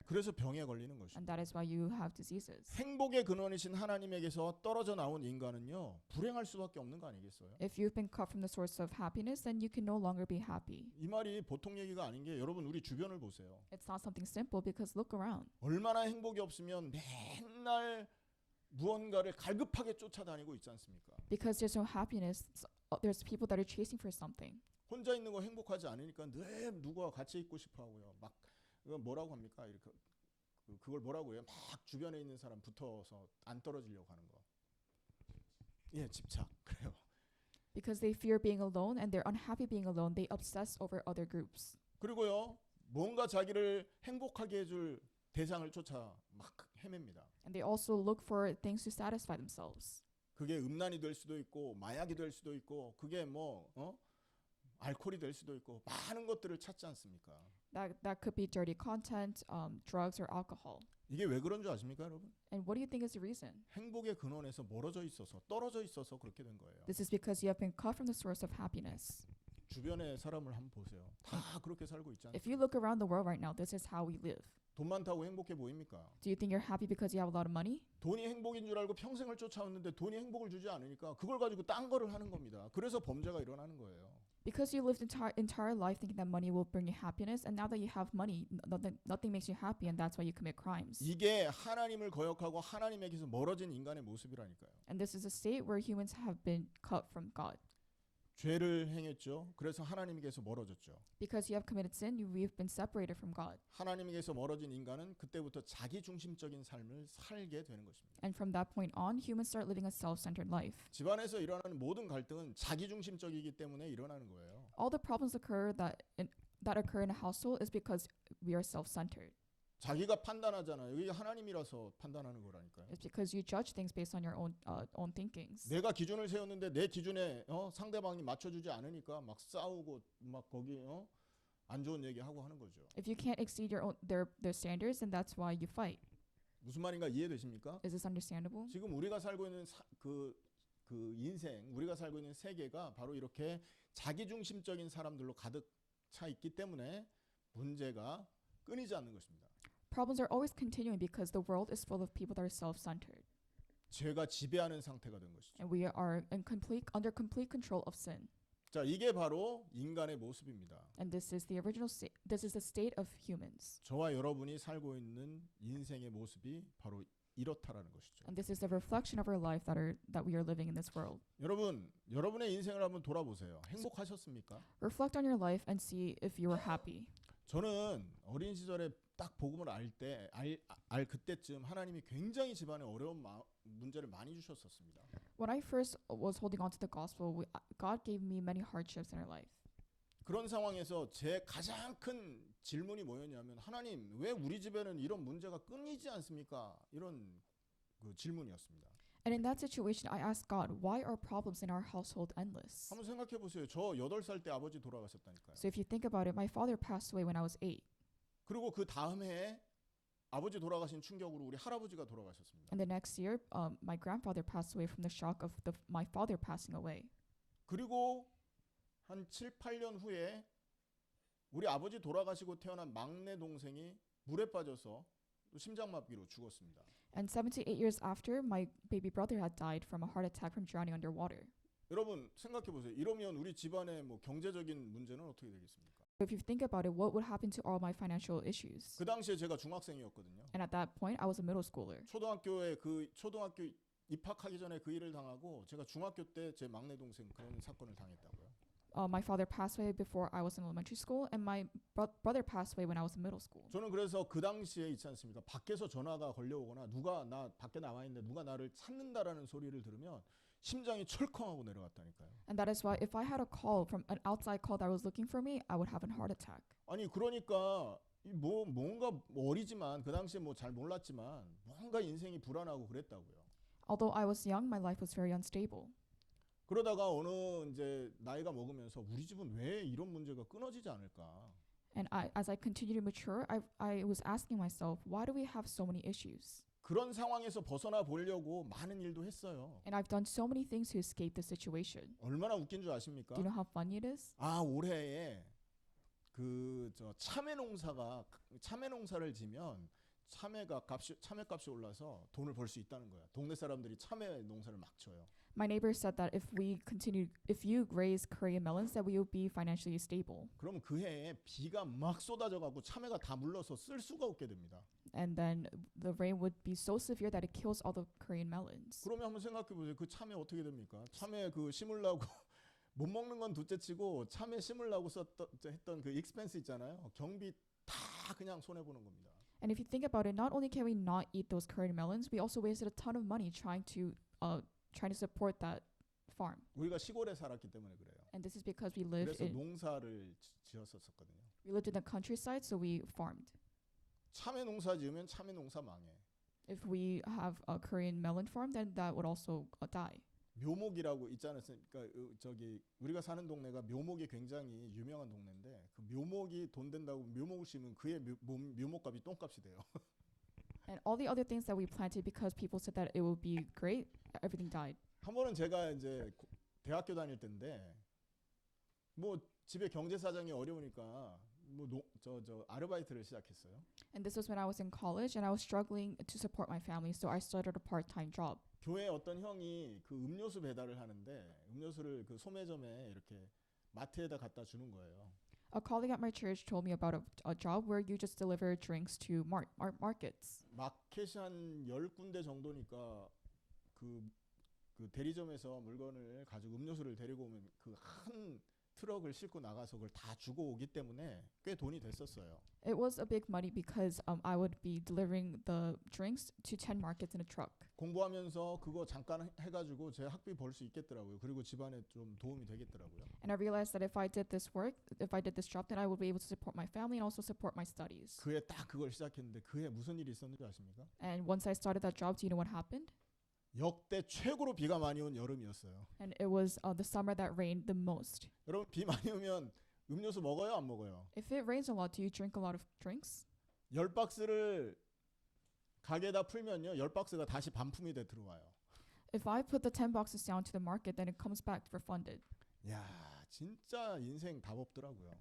그래서 병에 걸리는 And 것입니다. that is why you have diseases. 행복의 근원이신 하나님에게서 떨어져 나온 인간은요 불행할 수밖에 없는 거 아니겠어요? If you've been cut from the source of happiness, then you can no longer be happy. 이 말이 보통 얘기가 아닌 게 여러분 우리 주변을 보세요. It's not something simple because look around. 얼마나 행복이 없으면 맨날 무언가를 갈급하게 쫓아다니고 있지 않습니까? Because there's no happiness, there's people that are chasing for something. 혼자 있는 거 행복하지 않으니까 늘 누구와 같이 있고 싶어 하고요. 막 이건 뭐라고 합니까? 이렇게 그걸 뭐라고 해요? 막 주변에 있는 사람 붙어서 안 떨어지려고 하는 거. 예, 집착. 그래요. Because they fear being alone and they're unhappy being alone, they obsess over other groups. 그리고요. 뭔가 자기를 행복하게 해줄 대상을 쫓아 막 헤맵니다. And they also look for things to satisfy themselves. 그게 음란이 될 수도 있고 마약이 될 수도 있고 그게 알코올이 될 수도 있고 많은 것들을 찾지 않습니까? That could be dirty content, drugs or alcohol. 이게 왜 그런 줄 아십니까, 여러분? And what do you think is the reason? 행복의 근원에서 멀어져 있어서 떨어져 있어서 그렇게 된 거예요. This is because you have been cut from the source of happiness. 주변의 사람을 한번 보세요. 다 그렇게 살고 있지 If 않습니까? you look around the world right now, this is how we live. 돈 많다고 행복해 보입니까? Do you think you're happy because you have a lot of money? 돈이 행복인 줄 알고 평생을 쫓아왔는데 돈이 행복을 주지 않으니까 그걸 가지고 딴 거를 하는 겁니다. 그래서 범죄가 일어나는 거예요. Because you lived entire life thinking that money will bring you happiness, and now that you have money, nothing makes you happy, and that's why you commit crimes. 이게 하나님을 거역하고 하나님에게서 멀어진 인간의 모습이라니까요. And this is a state where humans have been cut from God. 죄를 행했죠. 그래서 하나님에게서 멀어졌죠. Because you have committed sin, we've been separated from God. 하나님에게서 멀어진 인간은 그때부터 자기 중심적인 삶을 살게 되는 것입니다. And from that point on, humans start living a self-centered life. 집안에서 일어나는 모든 갈등은 자기 중심적이기 때문에 일어나는 거예요. All the problems that occur in a household is because we are self-centered. 자기가 판단하잖아요. 이게 하나님이라서 판단하는 거라니까요. It's because you judge things based on your own thinkings. 내가 기준을 세웠는데 내 기준에 상대방이 맞춰주지 않으니까 막 싸우고 막 거기 안 좋은 얘기하고 하는 거죠. If you can't exceed their standards, then that's why you fight. 무슨 말인가 이해되십니까? Is this understandable? 지금 우리가 살고 있는 그 인생, 우리가 살고 있는 세계가 바로 이렇게 자기중심적인 사람들로 가득 차 있기 때문에 문제가 끊이지 않는 것입니다. Problems are always continuing because the world is full of people that are self-centered, 죄가 지배하는 상태가 된 것이죠. and we are under complete control of sin. 자, 이게 바로 인간의 모습입니다. And this is the this is the state of humans. 저와 여러분이 살고 있는 인생의 모습이 바로 이렇다라는 것이죠. And this is the reflection of our life that we are living in this world. 여러분, 여러분의 인생을 한번 돌아보세요. 행복하셨습니까? Reflect on your life and see if you are happy. 저는 어린 시절에 딱 복음을 알 그때쯤 하나님이 굉장히 집안에 어려운 문제를 많이 주셨었습니다. When I first was holding on to the gospel, God gave me many hardships in our life. 그런 상황에서 제 가장 큰 질문이 뭐였냐면 하나님 왜 우리 집에는 이런 문제가 끊이지 않습니까? 이런 그 질문이었습니다. And in that situation, I asked God, why are problems in our household endless? 한번 생각해 보세요. 저 8살 때 아버지 돌아가셨다니까요. So if you think about it, my father passed away when I was 8. 그리고 그 다음 해에 아버지 돌아가신 충격으로 우리 할아버지가 돌아가셨습니다. And the next year, my grandfather passed away from the shock of my father passing away. 그리고 한 7, 8년 후에 우리 아버지 돌아가시고 태어난 막내 동생이 물에 빠져서 심장마비로 죽었습니다. And 7 to 8 years after, my baby brother had died from a heart attack from drowning underwater. 여러분 생각해 보세요. 이러면 우리 집안의 뭐 경제적인 문제는 어떻게 되겠습니까? If you think about it, what would happen to all my financial issues? 그 당시에 제가 중학생이었거든요. And at that point, I was a middle schooler. 초등학교 입학하기 전에 그 일을 당하고 제가 중학교 때 제 막내 동생 그런 사건을 당했다고요. My father passed away before I was in elementary school, and my brother passed away when I was in middle school. 저는 그래서 그 당시에 있지 않습니까? 밖에서 전화가 걸려오거나 누가 나 밖에 나와 있는데 누가 나를 찾는다라는 소리를 들으면 심장이 철컹하고 내려갔다니까요. And that is why if I had a call from an outside call that was looking for me, I would have a heart attack. 아니 그러니까 뭔가 어리지만 그 당시에 뭐 잘 몰랐지만 뭔가 인생이 불안하고 그랬다고요. Although I was young, my life was very unstable. 그러다가 어느 이제 나이가 먹으면서 우리 집은 왜 이런 문제가 끊어지지 않을까? And as I continued to mature, I was asking myself, why do we have so many issues? 그런 상황에서 벗어나 보려고 많은 일도 했어요. And I've done so many things to escape the situation. 얼마나 웃긴 줄 아십니까? Do you know how funny it is? 올해에 참외 농사를 지면 참외값이 올라서 돈을 벌 수 있다는 거야. 동네 사람들이 참외 농사를 막 쳐요. My neighbor said that if you raise Korean melons, that we will be financially stable. 그러면 그 해에 비가 막 쏟아져 갖고 참외가 다 물러서 쓸 수가 없게 됩니다. And then the rain would be so severe that it kills all the Korean melons. 그러면 한번 생각해 보세요. 그 참외 어떻게 됩니까? 참외 심으려고 못 먹는 건 둘째치고 참외 심으려고 했던 그 익스펜스 있잖아요. 경비 다 그냥 손해 보는 겁니다. And if you think about it, not only can we not eat those Korean melons, we also wasted a ton of money trying to support that farm. 우리가 시골에 살았기 때문에 그래요. And this is because we lived 그래서 농사를 지었었거든요. in the countryside, so we farmed. 참외 농사 지으면 참외 농사 망해. If we have a Korean melon farm, then that would also die. 묘목이라고 있지 않습니까? 우리가 사는 동네가 묘목이 굉장히 유명한 동네인데 그 묘목이 돈 된다고 묘목을 심으면 그의 묘목값이 똥값이 돼요. And all the other things that we planted, because people said that it would be great, everything died. 한 번은 제가 이제 대학교 다닐 때인데 뭐 집에 경제 사정이 어려우니까 아르바이트를 시작했어요. And this was when I was in college, and I was struggling to support my family, so I started a part-time job. 교회 어떤 형이 그 음료수 배달을 하는데 음료수를 그 소매점에 이렇게 마트에다 갖다 주는 거예요. A colleague at my church told me about a job where you just deliver drinks to markets. 마켓이 한 10군데 정도니까 그 대리점에서 물건을 가지고 음료수를 데리고 오면 그 한 트럭을 싣고 나가서 그걸 다 주고 오기 때문에 꽤 돈이 됐었어요. It was a big money because I would be delivering the drinks to 10 markets in a truck. 공부하면서 그거 잠깐 해가지고 제 학비 벌 수 있겠더라고요. 그리고 집안에 좀 도움이 되겠더라고요. And I realized that if I did this work, if I did this job, then I would be able to support my family and also support my studies. 그해 딱 그걸 시작했는데 그해 무슨 일이 있었는지 아십니까? And once I started that job, do you know what happened? 역대 최고로 비가 많이 온 여름이었어요. And it was the summer that rained the most. 여러분 비 많이 오면 음료수 먹어요, 안 먹어요? If it rains a lot, do you drink a lot of drinks? 10박스를 가게에다 풀면요. 10박스가 다시 반품이 돼 들어와요. If I put the 10 boxes down to the market, then it comes back refunded. 야, 진짜 인생 답 없더라고요.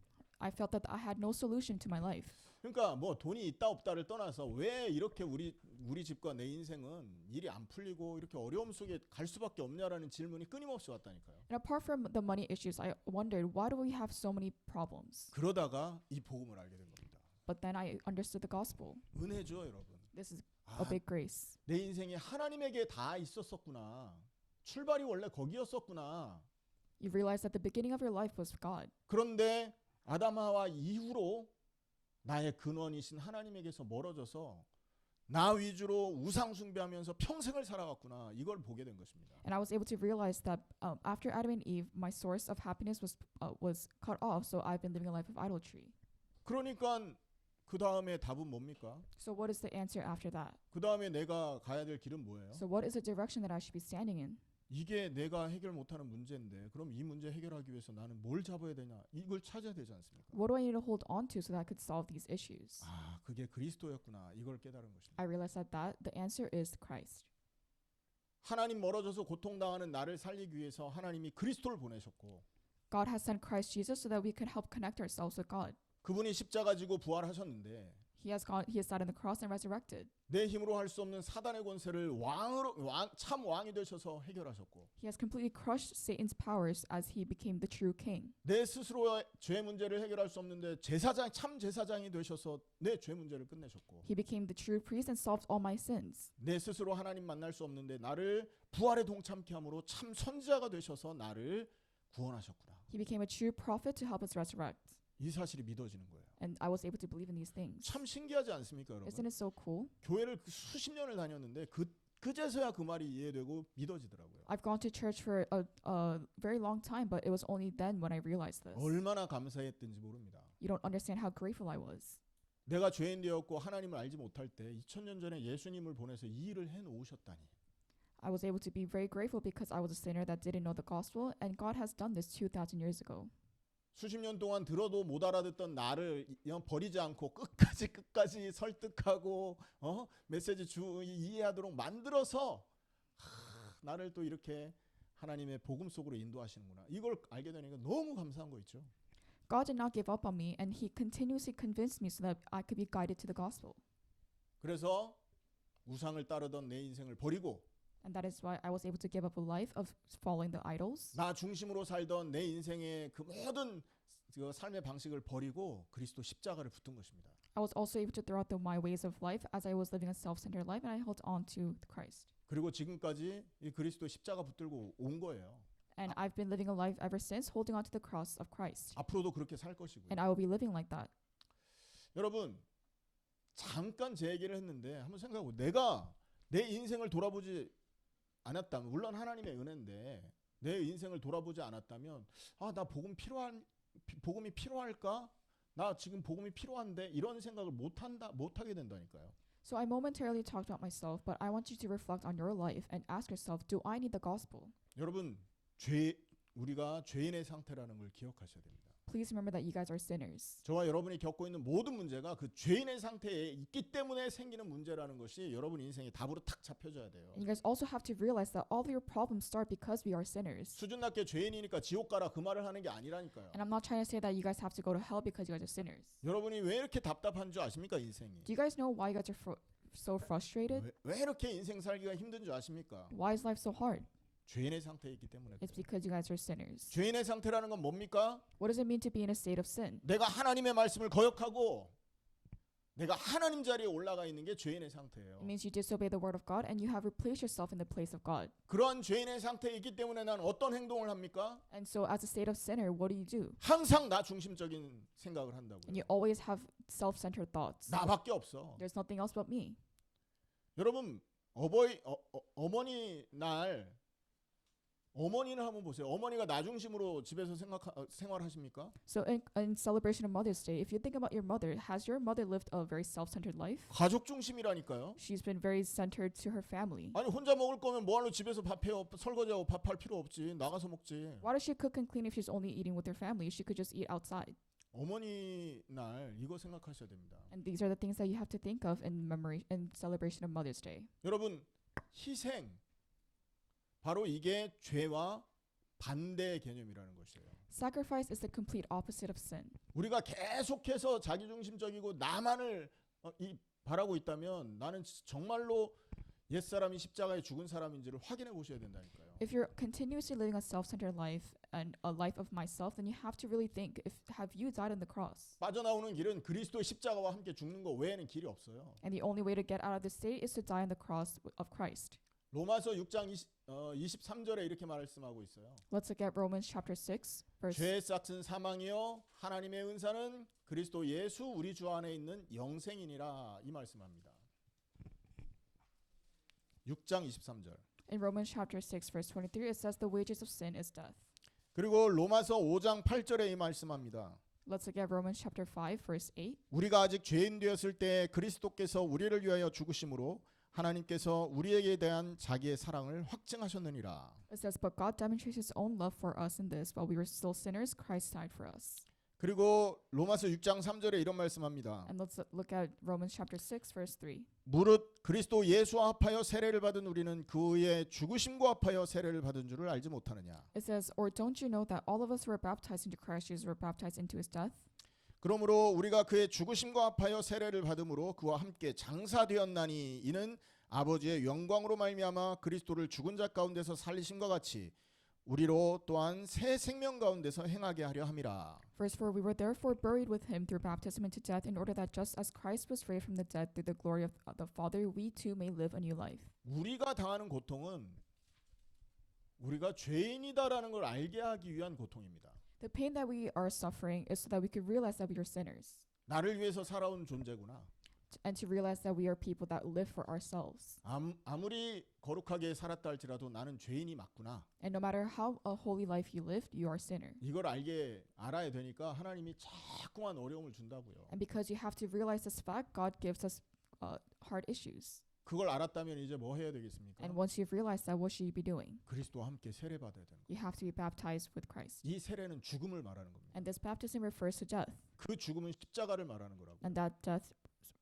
I felt that I had no solution to my life. 그러니까 뭐 돈이 있다 없다를 떠나서 왜 이렇게 우리 집과 내 인생은 일이 안 풀리고 이렇게 어려움 속에 갈 수밖에 없냐라는 질문이 끊임없이 왔다니까요. And apart from the money issues, I wondered, why do we have so many problems? 그러다가 이 복음을 알게 된 겁니다. But then I understood the gospel. 은혜죠, 여러분. This is 아, a big grace. 내 인생에 하나님에게 다 있었었구나. 출발이 원래 거기였었구나. You realize that the beginning of your life was God. 그런데 아담하와 이후로 나의 근원이신 하나님에게서 멀어져서 나 위주로 우상 숭배하면서 평생을 살아갔구나. 이걸 보게 된 것입니다. And I was able to realize that after Adam and Eve, my source of happiness was cut off. So I've been living a life of idolatry. 그러니까 그 다음에 답은 뭡니까? So what is the answer after that? 그 다음에 내가 가야 될 길은 뭐예요? So what is the direction that I should be standing in? 이게 내가 해결 못하는 문제인데 그럼 이 문제 해결하기 위해서 나는 뭘 잡아야 되냐? 이걸 찾아야 되지 않습니까? What do I need to hold on to so that I could solve these issues? 아, 그게 그리스도였구나. 이걸 깨달은 것입니다. I realized that the answer is Christ. 하나님 멀어져서 고통당하는 나를 살리기 위해서 하나님이 그리스도를 보내셨고 God has sent Christ Jesus so that we could help connect ourselves with God. 그분이 십자가 지고 부활하셨는데 He has died on the cross and resurrected. 내 힘으로 할 수 없는 사단의 권세를 참 왕이 되셔서 해결하셨고 He has completely crushed Satan's powers as he became the true king. 내 스스로의 죄 문제를 해결할 수 없는데 참 제사장이 되셔서 내 죄 문제를 끝내셨고 He became the true priest and solved all my sins. 내 스스로 하나님 만날 수 없는데 나를 부활에 동참케 함으로 참 선지자가 되셔서 나를 구원하셨구나. He became a true prophet to help us resurrect. 이 사실이 믿어지는 거예요. And I was able to believe in these things. 참 신기하지 않습니까, 여러분? Isn't it so cool? 교회를 수십 년을 다녔는데 그제서야 그 말이 이해되고 믿어지더라고요. I've gone to church for a very long time, but it was only then when I realized this. 얼마나 감사했든지 모릅니다. You don't understand how grateful I was. 내가 죄인 되었고 하나님을 알지 못할 때 2000년 전에 예수님을 보내서 이 일을 해 놓으셨다니. I was able to be very grateful because I was a sinner that didn't know the gospel, and God has done this 2,000 years ago. 수십 년 동안 들어도 못 알아듣던 나를 버리지 않고 끝까지 설득하고 메시지 이해하도록 만들어서 나를 또 이렇게 하나님의 복음 속으로 인도하시는구나. 이걸 알게 되니까 너무 감사한 거 있죠. God did not give up on me, and He continuously convinced me so that I could be guided to the gospel. 그래서 우상을 따르던 내 인생을 버리고 And that is why I was able to give up a life of following the idols. 나 중심으로 살던 내 인생의 그 모든 그 삶의 방식을 버리고 그리스도 십자가를 붙든 것입니다. I was also able to throw out my ways of life as I was living a self-centered life, and I held on to Christ. 그리고 지금까지 이 그리스도 십자가 붙들고 온 거예요. And I've been living a life ever since holding on to the cross of Christ. 앞으로도 그렇게 살 것이고요. And I will be living like that. 여러분 잠깐 제 얘기를 했는데 한번 생각해보고 내가 내 인생을 돌아보지 않았다면 물론 하나님의 은혜인데 내 인생을 돌아보지 않았다면 나 복음이 필요할까? 나 지금 복음이 필요한데 이런 생각을 못하게 된다니까요. So I momentarily talked about myself, but I want you to reflect on your life and ask yourself, do I need the gospel? 여러분 우리가 죄인의 상태라는 걸 기억하셔야 됩니다. Please remember that you guys are sinners. 저와 여러분이 겪고 있는 모든 문제가 그 죄인의 상태에 있기 때문에 생기는 문제라는 것이 여러분 인생의 답으로 탁 잡혀져야 돼요. And you guys also have to realize that all of your problems start because we are sinners. 수준 낮게 죄인이니까 지옥 가라 그 말을 하는 게 아니라니까요. And I'm not trying to say that you guys have to go to hell because you guys are sinners. 여러분이 왜 이렇게 답답한 줄 아십니까 인생이? Do you guys know why you guys are so frustrated? 왜 이렇게 인생 살기가 힘든 줄 아십니까? Why is life so hard? 죄인의 상태에 있기 때문에. It's because you guys are sinners. 죄인의 상태라는 건 뭡니까? What does it mean to be in a state of sin? 내가 하나님의 말씀을 거역하고 내가 하나님 자리에 올라가 있는 게 죄인의 상태예요. It means you disobey the word of God and you have replaced yourself in the place of God. 그러한 죄인의 상태에 있기 때문에 난 어떤 행동을 합니까? And so as a state of sinner, what do? 항상 나 중심적인 생각을 And 한다고요. you always have self-centered thoughts. 나밖에 없어. There's nothing else but me. 여러분 어머니 날 어머니를 한번 보세요. 어머니가 나 중심으로 집에서 생활하십니까? So in celebration of Mother's Day, if you think about your mother, has your mother lived a very self-centered life? 가족 중심이라니까요. She's been very centered to her family. 아니 혼자 먹을 거면 뭐하러 집에서 밥해요? 설거지하고 밥할 필요 없지. 나가서 먹지. Why does she cook and clean if she's only eating with her family? She could just eat outside. 어머니 날 이거 생각하셔야 됩니다. And these are the things that you have to think of in celebration of Mother's Day. 여러분 희생 바로 이게 죄와 반대의 개념이라는 것이에요. Sacrifice is the complete opposite of sin. 우리가 계속해서 자기중심적이고 나만을 바라고 있다면 나는 정말로 옛사람이 십자가에 죽은 사람인지를 확인해 보셔야 된다니까요. If you're continuously living a self-centered life and a life of myself, then you have to really think, have you died on the cross? 빠져나오는 길은 그리스도의 십자가와 함께 죽는 거 외에는 길이 없어요. And the only way to get out of this state is to die on the cross of Christ. 로마서 6장 23절에 이렇게 말씀하고 있어요. Let's look at Romans chapter 6, verse. 죄의 싹은 사망이요 하나님의 은사는 그리스도 예수 우리 주 안에 있는 영생이니라 이 말씀합니다. 6장 23절. In Romans chapter 6, verse 23, it says the wages of sin is death. 그리고 로마서 5장 8절에 이 말씀합니다. Let's look at Romans chapter 5, verse 8. 우리가 아직 죄인 되었을 때 그리스도께서 우리를 위하여 죽으심으로 하나님께서 우리에게 대한 자기의 사랑을 확증하셨느니라. It says, but God demonstrates His own love for us in this, while we were still sinners, Christ died for us. 그리고 로마서 6장 3절에 이런 말씀합니다. And let's look at Romans chapter 6, verse 3. 무릇 그리스도 예수와 합하여 세례를 받은 우리는 그의 죽으심과 합하여 세례를 받은 줄을 알지 못하느냐. It says, or don't you know that all of us who were baptized into Christ Jesus were baptized into His death? 그러므로 우리가 그의 죽으심과 합하여 세례를 받음으로 그와 함께 장사되었나니 이는 아버지의 영광으로 말미암아 그리스도를 죽은 자 가운데서 살리심과 같이 우리로 또한 새 생명 가운데서 행하게 하려 함이라. Verse 4, we were therefore buried with Him through baptism into death, in order that just as Christ was raised from the dead through the glory of the Father, we too may live a new life. 우리가 당하는 고통은 우리가 죄인이다라는 걸 알게 하기 위한 고통입니다. The pain that we are suffering is so that we could realize that we are sinners, 나를 위해서 살아온 존재구나. and to realize that we are people that live for ourselves. 아무리 거룩하게 살았다 할지라도 나는 죄인이 맞구나. And no matter how a holy life you lived, you are a sinner. 이걸 알아야 되니까 하나님이 자꾸만 어려움을 준다고요. And because you have to realize this fact, God gives us hard issues. 그걸 알았다면 이제 뭐 해야 되겠습니까? And once you've realized that, what should you be doing? 그리스도와 함께 세례 받아야 되는 거예요. You have to be baptized with Christ. 이 세례는 죽음을 말하는 겁니다. And this baptism refers to death, 그 죽음은 십자가를 말하는 거라고. and that death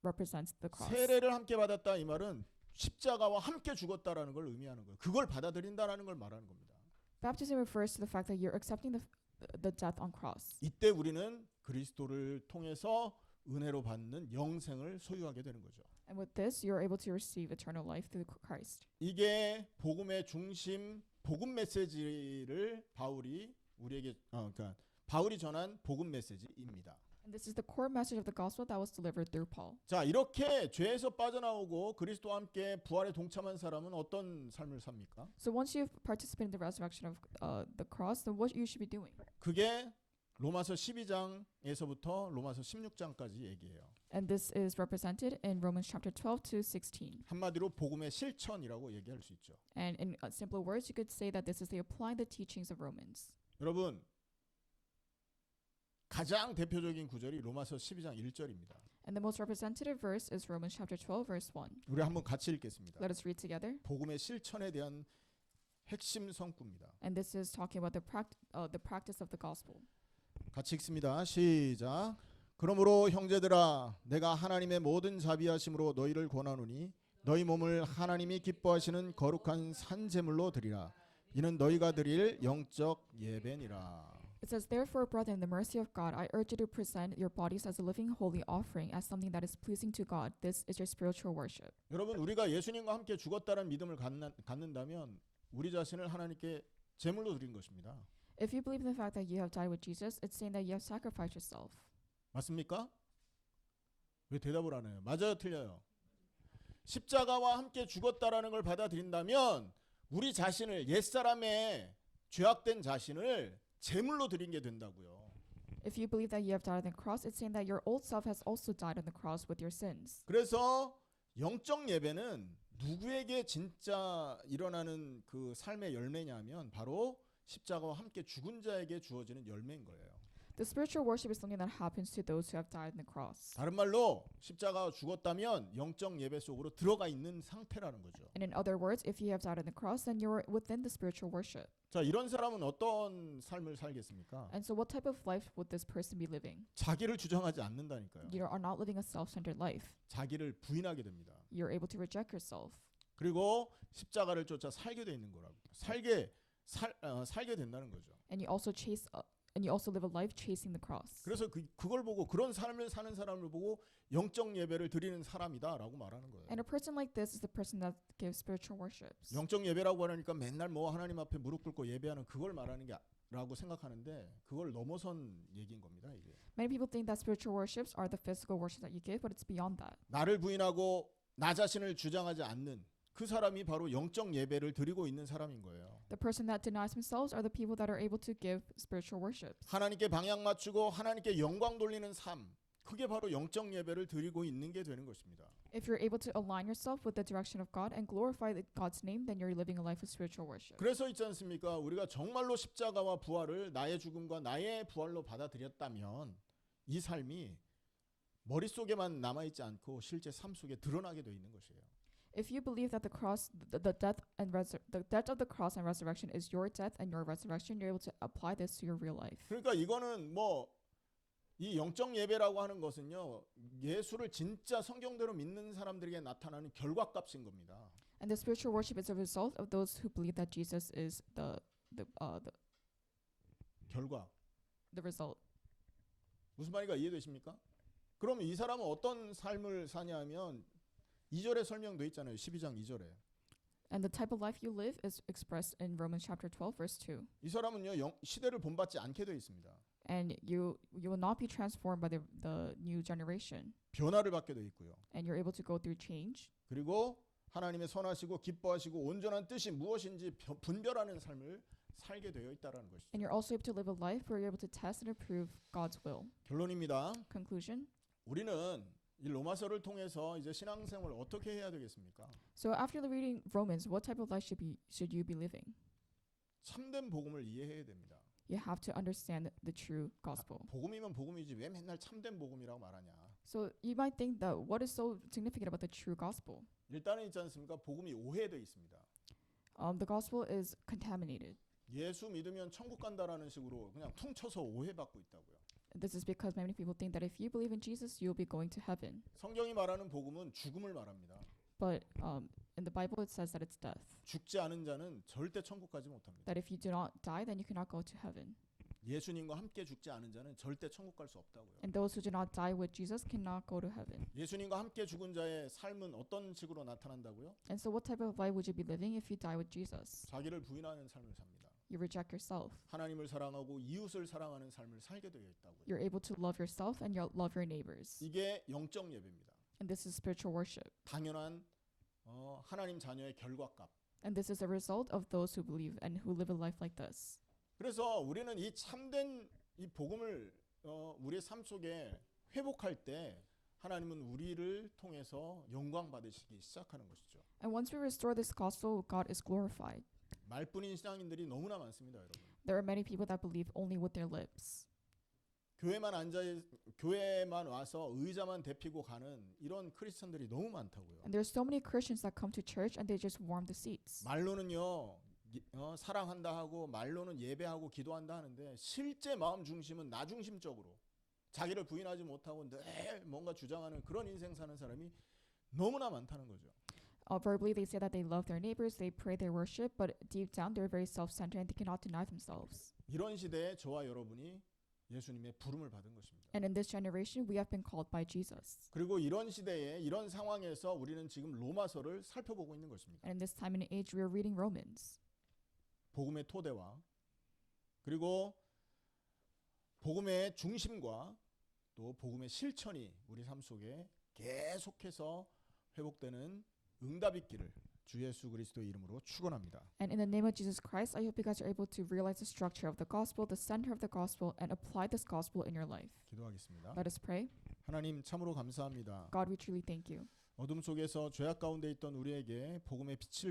represents the cross. 세례를 함께 받았다 이 말은 십자가와 함께 죽었다라는 걸 의미하는 거예요. 그걸 받아들인다라는 걸 말하는 겁니다. Baptism refers to the fact that you're accepting the death on cross. 이때 우리는 그리스도를 통해서 은혜로 받는 영생을 소유하게 되는 거죠. And with this, you're able to receive eternal life through Christ. 이게 복음의 중심, 복음 메시지를 바울이 우리에게 그러니까 바울이 전한 복음 메시지입니다. And this is the core message of the gospel that was delivered through Paul. 자, 이렇게 죄에서 빠져나오고 그리스도와 함께 부활에 동참한 사람은 어떤 삶을 삽니까? So once you've participated in the resurrection of the cross, then what you should be doing? 그게 로마서 12장에서부터 로마서 16장까지 얘기해요. And this is represented in Romans chapter 12 to 16. 한마디로 복음의 실천이라고 얘기할 수 있죠. And in simpler words, you could say that this is the applying the teachings of Romans. 여러분, 가장 대표적인 구절이 로마서 12장 1절입니다. And the most representative verse is Romans chapter 12, verse 1. 우리 한번 같이 읽겠습니다. Let us read together. 복음의 실천에 대한 핵심 성구입니다. And this is talking about the practice of the gospel. 같이 읽습니다. 시작. 그러므로 형제들아 내가 하나님의 모든 자비하심으로 너희를 권하노니 너희 몸을 하나님이 기뻐하시는 거룩한 산 제물로 드리라. 이는 너희가 드릴 영적 예배니라. It says, therefore, brethren, the mercy of God, I urge you to present your bodies as a living holy offering, as something that is pleasing to God. This is your spiritual worship. 여러분, 우리가 예수님과 함께 죽었다는 믿음을 갖는다면 우리 자신을 하나님께 제물로 드린 것입니다. If you believe in the fact that you have died with Jesus, it's saying that you have sacrificed yourself. 맞습니까? 왜 대답을 안 해요? 맞아요, 틀려요? 십자가와 함께 죽었다라는 걸 받아들인다면 우리 자신을 옛사람의 죄악된 자신을 제물로 드린 게 된다고요. If you believe that you have died on the cross, it's saying that your old self has also died on the cross with your sins. 그래서 영적 예배는 누구에게 진짜 일어나는 그 삶의 열매냐면 바로 십자가와 함께 죽은 자에게 주어지는 열매인 거예요. The spiritual worship is something that happens to those who have died on the cross. 다른 말로 십자가가 죽었다면 영적 예배 속으로 들어가 있는 상태라는 거죠. And in other words, if you have died on the cross, then you're within the spiritual worship. 자, 이런 사람은 어떤 삶을 살겠습니까? And so what type of life would this person be living? 자기를 주장하지 않는다니까요. You are not living a self-centered life. 자기를 부인하게 됩니다. You're able to reject yourself. 그리고 십자가를 쫓아 살게 돼 있는 거라고. 살게 된다는 거죠. And you also live a life chasing the cross. 그래서 그걸 보고 그런 삶을 사는 사람을 보고 영적 예배를 드리는 사람이다라고 말하는 거예요. And a person like this is the person that gives spiritual worships. 영적 예배라고 하니까 맨날 뭐 하나님 앞에 무릎 꿇고 예배하는 그걸 말하는 게 라고 생각하는데 그걸 넘어선 얘기인 겁니다, 이게. Many people think that spiritual worships are the physical worship that you give, but it's beyond that. 나를 부인하고 나 자신을 주장하지 않는 그 사람이 바로 영적 예배를 드리고 있는 사람인 거예요. The person that denies themselves are the people that are able to give spiritual worships. 하나님께 방향 맞추고 하나님께 영광 돌리는 삶. 그게 바로 영적 예배를 드리고 있는 게 되는 것입니다. If you're able to align yourself with the direction of God and glorify God's name, then you're living a life of spiritual worship. 그래서 있지 않습니까? 우리가 정말로 십자가와 부활을 나의 죽음과 나의 부활로 받아들였다면 이 삶이 머릿속에만 남아있지 않고 실제 삶 속에 드러나게 돼 있는 것이에요. If you believe that the cross, the death of the cross and resurrection is your death and your resurrection, you're able to apply this to your real life. 그러니까 이거는 뭐 이 영적 예배라고 하는 것은요, 예수를 진짜 성경대로 믿는 사람들에게 나타나는 결과값인 겁니다. And the spiritual worship is a result of those who believe that Jesus is the 결과. result. 무슨 말인가 이해되십니까? 그럼 이 사람은 어떤 삶을 사냐면 2절에 설명돼 있잖아요. 12장 2절에. And the type of life you live is expressed in Romans chapter 12 verse 2. 이 사람은요, 시대를 본받지 않게 되어 있습니다. And you will not be transformed by the new generation. 변화를 받게 되어 있고요. And you're able to go through change. 그리고 하나님의 선하시고 기뻐하시고 온전한 뜻이 무엇인지 분별하는 삶을 살게 되어 있다라는 것이죠. And you're also able to live a life where you're able to test and approve God's will. 결론입니다. Conclusion. 우리는 이 로마서를 통해서 이제 신앙생활을 어떻게 해야 되겠습니까? So after reading Romans, what type of life should you be living? 참된 복음을 이해해야 됩니다. You have to understand the true gospel. 복음이면 복음이지 왜 맨날 참된 복음이라고 말하냐? So you might think that what is so significant about the true gospel? 일단은 있지 않습니까? 복음이 오해되어 있습니다. The gospel is contaminated. 예수 믿으면 천국 간다라는 식으로 그냥 퉁쳐서 오해받고 있다고요. This is because many people think that if you believe in Jesus, you'll be going to heaven. 성경이 말하는 복음은 죽음을 말합니다. But in the Bible, it says that it's death. 죽지 않은 자는 절대 천국 가지 못합니다. That if you do not die, then you cannot go to heaven. 예수님과 함께 죽지 않은 자는 절대 천국 갈 수 없다고요. And those who do not die with Jesus cannot go to heaven. 예수님과 함께 죽은 자의 삶은 어떤 식으로 나타난다고요? And so what type of life would you be living if you die with Jesus? 자기를 부인하는 삶을 삽니다. You reject yourself. 하나님을 사랑하고 이웃을 사랑하는 삶을 살게 되어 있다고요. You're able to love yourself and love your neighbors. 이게 영적 예배입니다. And this is spiritual worship. 당연한 하나님 자녀의 결과값. And this is a result of those who believe and who live a life like this. 그래서 우리는 이 참된 이 복음을 우리의 삶 속에 회복할 때 하나님은 우리를 통해서 영광 받으시기 시작하는 것이죠. And once we restore this gospel, God is glorified. 말뿐인 신앙인들이 너무나 많습니다, 여러분. There are many people that believe only with their lips. 교회만 와서 의자만 대피고 가는 이런 크리스천들이 너무 많다고요. And there's so many Christians that come to church and they just warm the seats. 말로는요, 사랑한다 하고 말로는 예배하고 기도한다 하는데 실제 마음 중심은 나 중심적으로 자기를 부인하지 못하고 늘 뭔가 주장하는 그런 인생 사는 사람이 너무나 많다는 거죠. Verbally, they say that they love their neighbors, they pray, they worship, but deep down, they're very self-centered and they cannot deny themselves. 이런 시대에 저와 여러분이 예수님의 부름을 받은 것입니다. And in this generation, we have been called by Jesus. 그리고 이런 시대에 이런 상황에서 우리는 지금 로마서를 살펴보고 있는 것입니다. And in this time and age, we are reading Romans. 복음의 토대와 그리고 복음의 중심과 또 복음의 실천이 우리 삶 속에 계속해서 회복되는 응답 있기를 주 예수 그리스도의 이름으로 축원합니다. And in the name of Jesus Christ, I hope you guys are able to realize the structure of the gospel, the center of the gospel, and apply this gospel in your life. 기도하겠습니다. Let us pray. 하나님 참으로 감사합니다. God, we truly thank you. 어둠 속에서 죄악 가운데 있던 우리에게 복음의 빛을